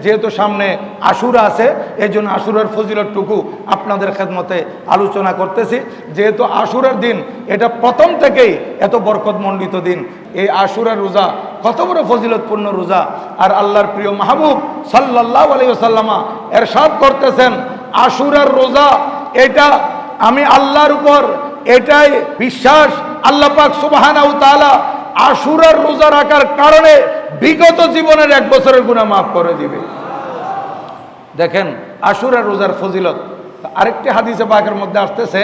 যেহেতু সামনে আশুরা আছে, এই জন্য আশুরার ফজিলতটুকু আপনাদের খেদমতে আলোচনা করতেছি। যেহেতু আশুরার দিন, এটা প্রথম থেকেই এত বরকতমণ্ডিত দিন। এই আশুরার রোজা কত বড় ফজিলতপূর্ণ রোজা। আর আল্লাহর প্রিয় মাহবুব সাল্লাল্লাহু আলাইহি ওয়াসাল্লাম ইরশাদ করতেছেন, আশুরার রোজা এটা আমি আল্লাহর উপর এটাই বিশ্বাস, আল্লাহ পাক সুবহানাহু ওয়া তাআলা আশুরার রোজা রাখার কারণে বিগত জীবনের 1 বছরের গুনাহ মাফ করে দিবে। দেখেন আশুরার রোজার ফজিলত। আরেকটি হাদিসে পাকের মধ্যে আসতেছে,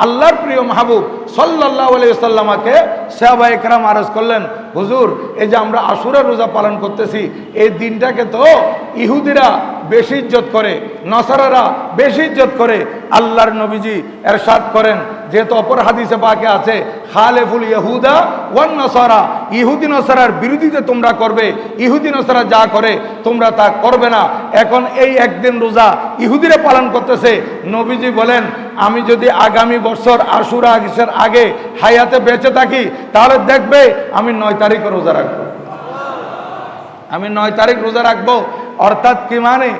আল্লাহর প্রিয় মাহবুব সাল্লাল্লাহু আলাইহি ওয়াসাল্লামকে সাহাবায়ে কেরাম আরজ করলেন, হুজুর এই যে আমরা আশুরার রোজা পালন করতেছি, এই দিনটাকে তো ইহুদিরা বেশি ইজ্জত করে, নসারারা বেশি ইজ্জত করে। আল্লাহর নবীজি ইরশাদ করেন, যেহেতু অপর হাদিসে পাকে আছে, খালেফুল ইহুদা ওয়ান নসারা, ইহুদি নসারার বিরোধিতা তোমরা করবে, ইহুদি নসারা যা করে তোমরা তা করবে না। এখন এই একদিন রোজা ইহুদিরা পালন করতেছে, নবীজি বলেন আমি যদি আগামী বছর আশুরা আসর আগে হায়াতে বেঁচে থাকি, তাহলে দেখবে আমি 9 তারিখ রোজা রাখবো। আমি 9 তারিখ রোজা রাখবো, অর্থাৎ কি মানে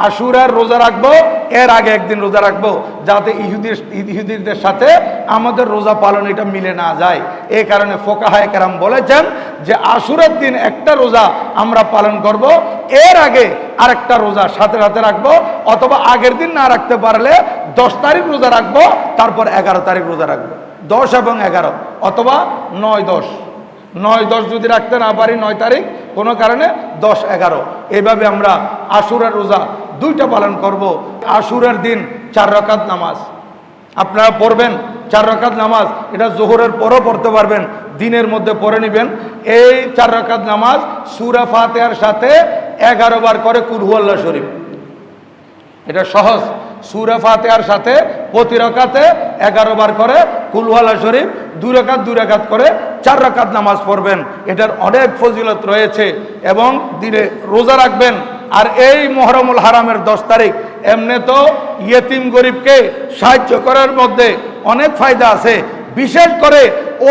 আশুরার রোজা রাখবো, এর আগে একদিন রোজা রাখবো, যাতে ইহুদিদের সাথে আমাদের রোজা পালন এটা মিলে না যায়। এই কারণে ফুকাহায়ে কেরাম বলেছেন যে আশুরার দিন একটা রোজা আমরা পালন করব, এর আগে আরেকটা রোজা সাথে সাথে রাখবো, অথবা আগের দিন না রাখতে পারলে 10 তারিখ রোজা রাখবো, তারপর 11 তারিখ রোজা রাখবো। 10 এবং 11 অথবা 9-10, 9-10 যদি রাখতে না পারি 9 তারিখ, কোনো কারণে 10-11, এইভাবে আমরা আশুরার রোজা 2টা পালন করব। আশুরার দিন 4 রাকাত নামাজ আপনারা পড়বেন। 4 রাকাত নামাজ এটা জোহরের পরও পড়তে পারবেন, দিনের মধ্যে পড়ে নেবেন। এই 4 রাকাত নামাজ সূরা ফাতিহার সাথে 11 বার করে কুল হুয়াল্লাহ শরীফ, এটা সহজ। সূরা ফাতিহার সাথে প্রতি রাকাতে 11 বার করে কুল হুয়াল্লাহ শরীফ, 2 রাকাত করে 4 রাকাত নামাজ পড়বেন। এটার অনেক ফজিলত রয়েছে এবং দিনে রোজা রাখবেন। আর এই মুহররমুল হারামের 10 তারিখ এমনি তো ইয়েতিম গরিবকে সাহায্য করার মধ্যে অনেক ফায়দা আছে, বিশেষ করে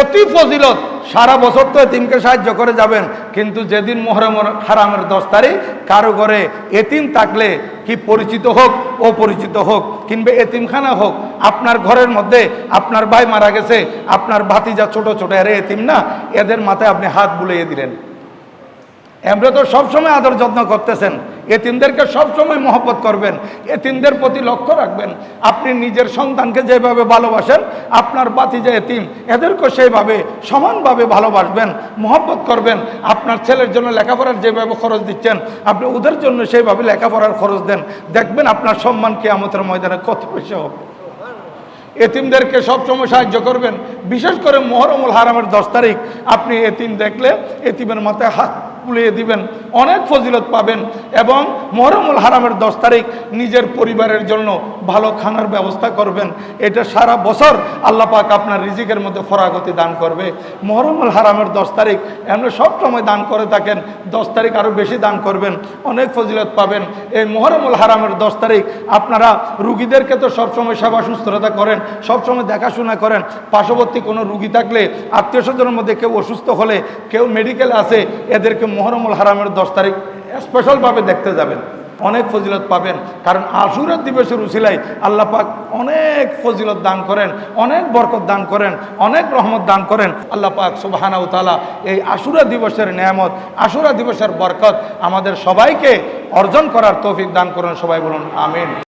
অতি ফজিলত। সারা বছর তো এতিমকে সাহায্য করে যাবেন, কিন্তু যেদিন মুহররমুল হারামের 10 তারিখ কারো ঘরে এতিম থাকলে, কি পরিচিত হোক অপরিচিত হোক, কিংবা এতিমখানা হোক, আপনার ঘরের মধ্যে আপনার ভাই মারা গেছে, আপনার ভাতিজা ছোট ছোট এরা এতিম না, এদের মাথায় আপনি হাত বুলিয়ে দিলেন। আমরা তো সবসময় আদর যত্ন করতেছেন, এতিমদেরকে সবসময় মহব্বত করবেন, এতিমদের প্রতি লক্ষ্য রাখবেন। আপনি নিজের সন্তানকে যেভাবে ভালোবাসেন, আপনার ভাতিজা এতিম এদেরকে সেইভাবে সমানভাবে ভালোবাসবেন, মহব্বত করবেন। আপনার ছেলের জন্য লেখাপড়ার যেভাবে খরচ দিচ্ছেন, আপনি ওদের জন্য সেইভাবে লেখাপড়ার খরচ দেন, দেখবেন আপনার সম্মান কিয়ামতের ময়দানে কত বেশি হবে। এতিমদেরকে সবসময় সাহায্য করবেন, বিশেষ করে মুহররমুল হারামের 10 তারিখ আপনি এতিম দেখলে এতিমের মাথায় হাত বুলিয়ে দিবেন, অনেক ফজিলত পাবেন। এবং মুহররমুল হারামের 10 তারিখ নিজের পরিবারের জন্য ভালো খানার ব্যবস্থা করবেন। এটা সারা বছর আল্লাহ পাক আপনার রিজিকের মধ্যে ফরাগতি দান করবে। মুহররমুল হারামের 10 তারিখ এমনি সবসময় দান করে থাকেন, 10 তারিখ আরও বেশি দান করবেন, অনেক ফজিলত পাবেন। এই মুহররমুল হারামের 10 তারিখ আপনারা রুগীদেরকে তো সবসময় সেবা সুস্থতা করেন, সবসময় দেখাশোনা করেন। পার্শ্ববর্তী কোনো রুগী থাকলে, আত্মীয় স্বজনের মধ্যে কেউ অসুস্থ হলে, কেউ মেডিকেলে আছে, এদেরকে মুহররমুল হারামের 10 তারিখ স্পেশালভাবে দেখতে যাবেন, অনেক ফজিলত পাবেন। কারণ আশুরা দিবসের উসিলায় আল্লাহ পাক অনেক ফজিলত দান করেন, অনেক বরকত দান করেন, অনেক রহমত দান করেন। আল্লাহ পাক সুবহানাহু ওয়া তাআলা এই আশুরা দিবসের নেয়ামত, আশুরা দিবসের বরকত আমাদের সবাইকে অর্জন করার তৌফিক দান করেন। সবাই বলুন আমিন।